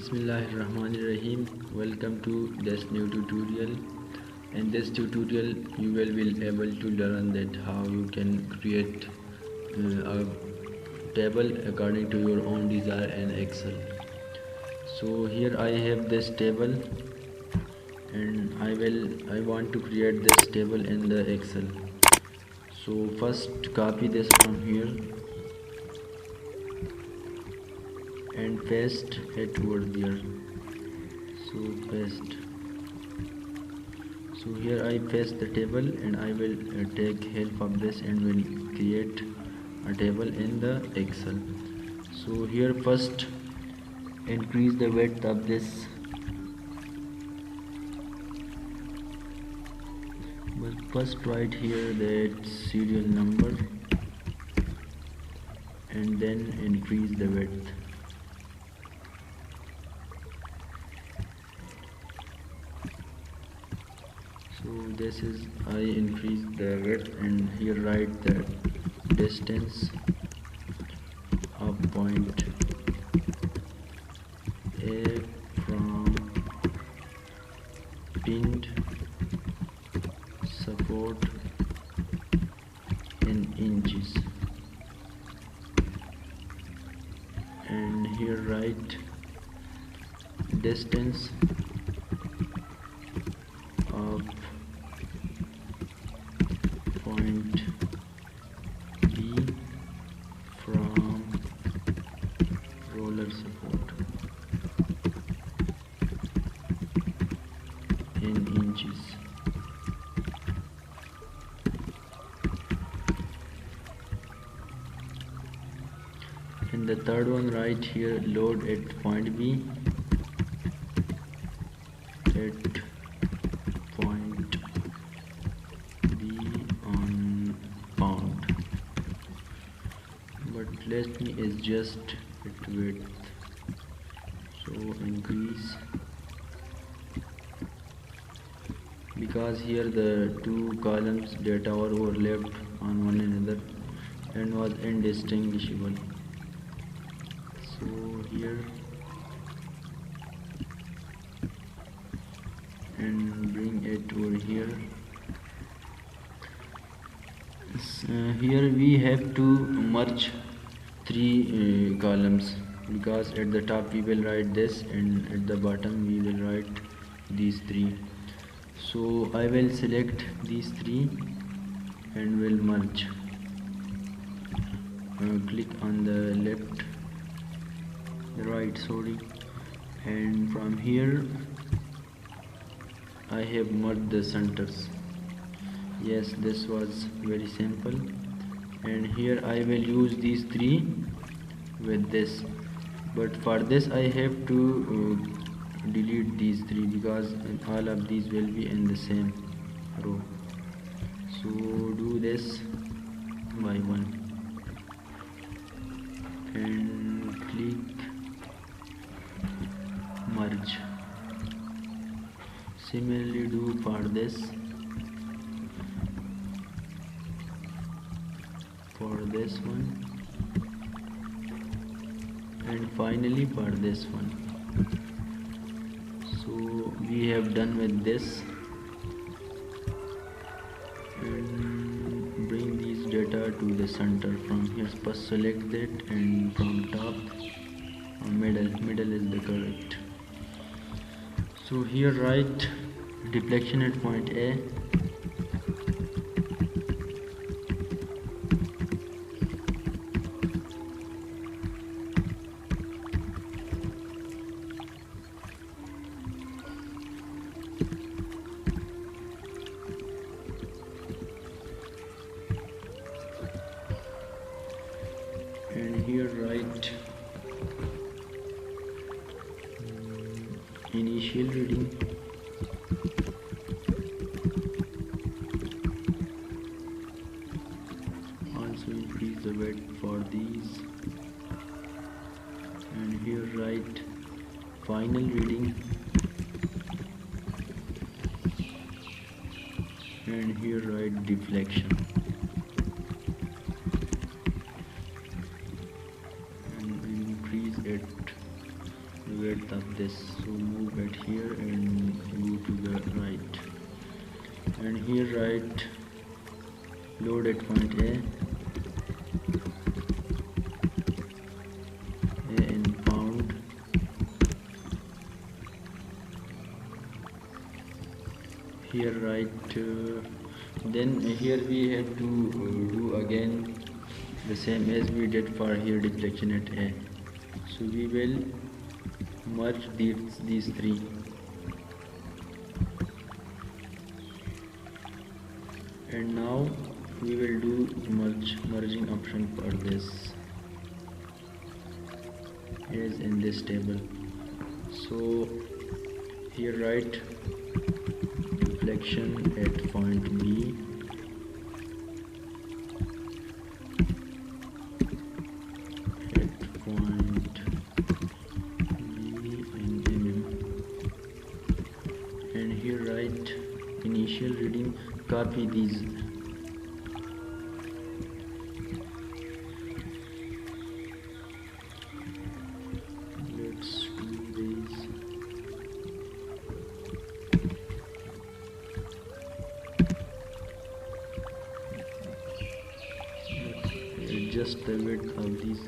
Bismillahirrahmanirrahim. Welcome to this new tutorial. In this tutorial you will be able to learn that how you can create a table according to your own desire in Excel. So here I have this table and I want to create this table in the Excel. So first copy this from here and paste it over there. So paste. So here I paste the table and I will take help of this and will create a table in the Excel. So here first increase the width of this, but first write here that serial number and then increase the width. So this is I increase the width and here write the distance of point A from pinned support in inches, and here write distance of point B from roller support in inches. And the third one right here, load at point B at point B on pound, but let me adjust its width. So increase, because here the two columns data were overlapped on one another and was indistinguishable. So here and bring it over here. Here we have to merge three columns, because at the top we will write this and at the bottom we will write these three. So I will select these three and will merge. Click on the left, right, sorry, and from here I have merged the centers. Yes, this was very simple. And here I will use these three with this, but for this I have to delete these three because all of these will be in the same row. So do this by one and click merge. Similarly do for this one, and finally for this one. So we have done with this, and bring these data to the center. From here first select that, and from top middle is the correct. So here write deflection at point A and here write initial reading also increase the width for these, and here write final reading, and here write deflection. width of this. So move it here and go to the right, and here write load at point A in pound, here write then here we have to do again the same as we did for here deflection at A. So we will merge these three, and now we will do merging option for this as in this table. So here write deflection at point B at point B in mm, and here write initial reading. Copy these, let's do this. Adjust the width of these.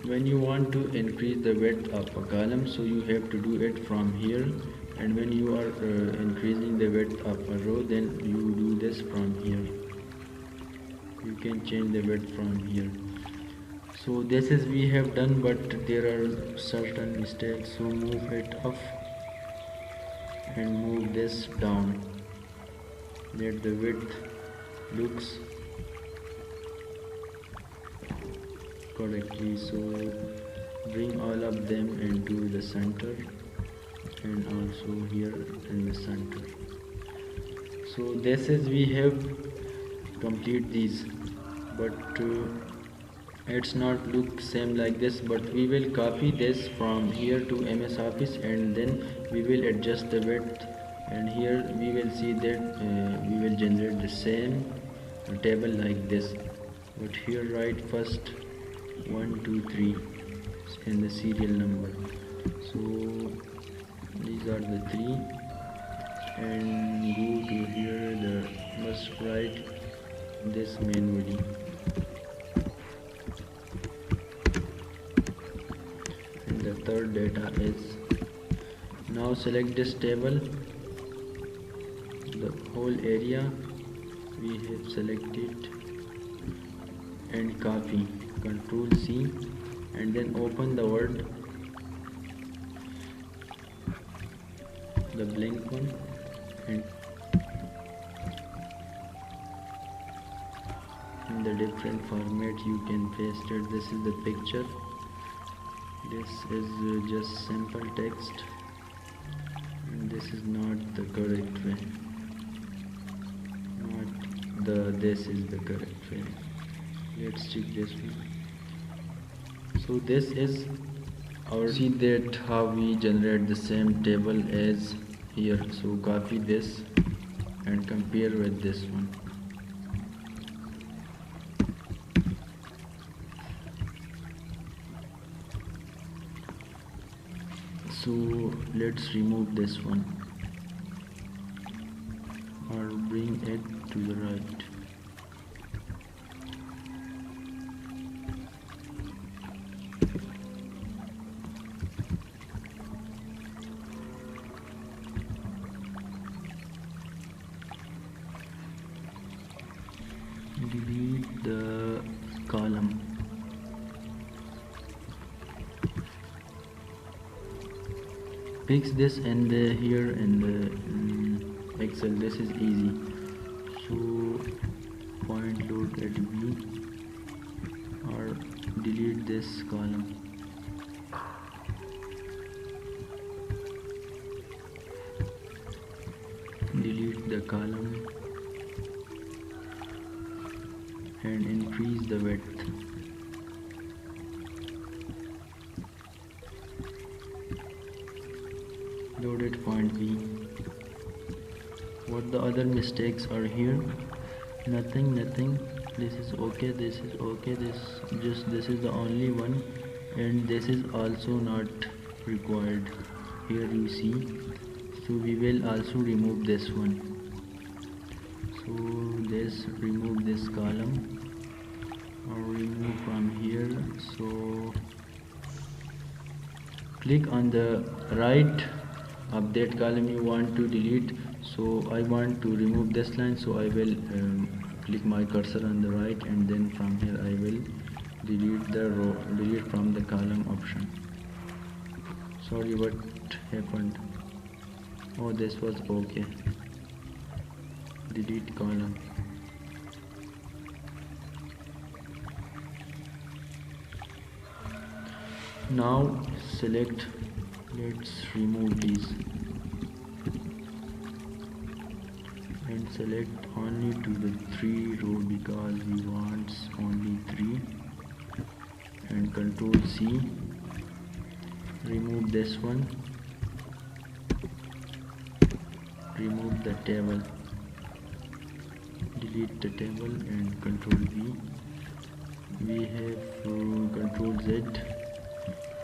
When you want to increase the width of a column, so you have to do it from here, and when you are increasing the width of a row, then you do this from here. You can change the width from here. So this is we have done, but there are certain mistakes. So move it up and move this down, let the width looks correctly. So bring all of them into the center, and also here in the center. So this is we have complete these, but it's not look same like this, but we will copy this from here to MS Office, and then we will adjust the width, and here we will see that we will generate the same table like this. But here write first 1 2 3 in the serial number. So these are the three, and go to here, the must write this manually. And the third data is, now select this table, the whole area we have selected, and copy, Control C, and then open the word, the blank one, and in the different format you can paste it. This is the picture, this is just simple text, and this is not the correct way, this is the correct way. Let's check this one. So this is our, see that how we generate the same table as here. So copy this and compare with this one. So let's remove this one or bring it to the right. Delete the column. Fix this in the here in the Excel. This is easy. So point load at B, or delete this column. Delete the column and increase the width. reloaded point B. What the other mistakes are here? Nothing. This is okay, this is okay, this is the only one, and this is also not required. Here you see, so we will also remove this one. So this, remove this column or remove from here. So click on the right update column you want to delete. So I want to remove this line, so I will click my cursor on the right, and then from here I will delete the row, delete from the column option. Sorry, what happened? Oh, this was okay. Delete column. Now select, let's remove these and select only to the 3 row because we want only 3, and control C, remove this one, remove the table, delete the table, and control V. We have control Z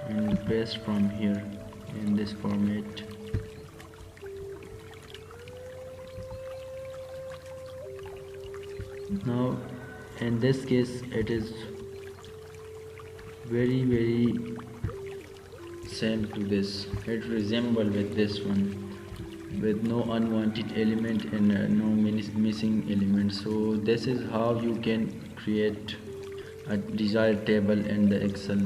and paste from here in this format. Now in this case it is very same to this. It resembles with this one, with no unwanted element and no missing element. So this is how you can create a desired table in the Excel.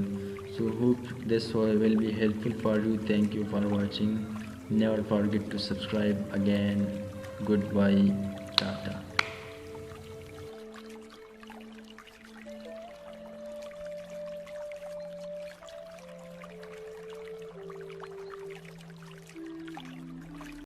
So hope this will be helpful for you. Thank you for watching. Never forget to subscribe again. Goodbye. Tata.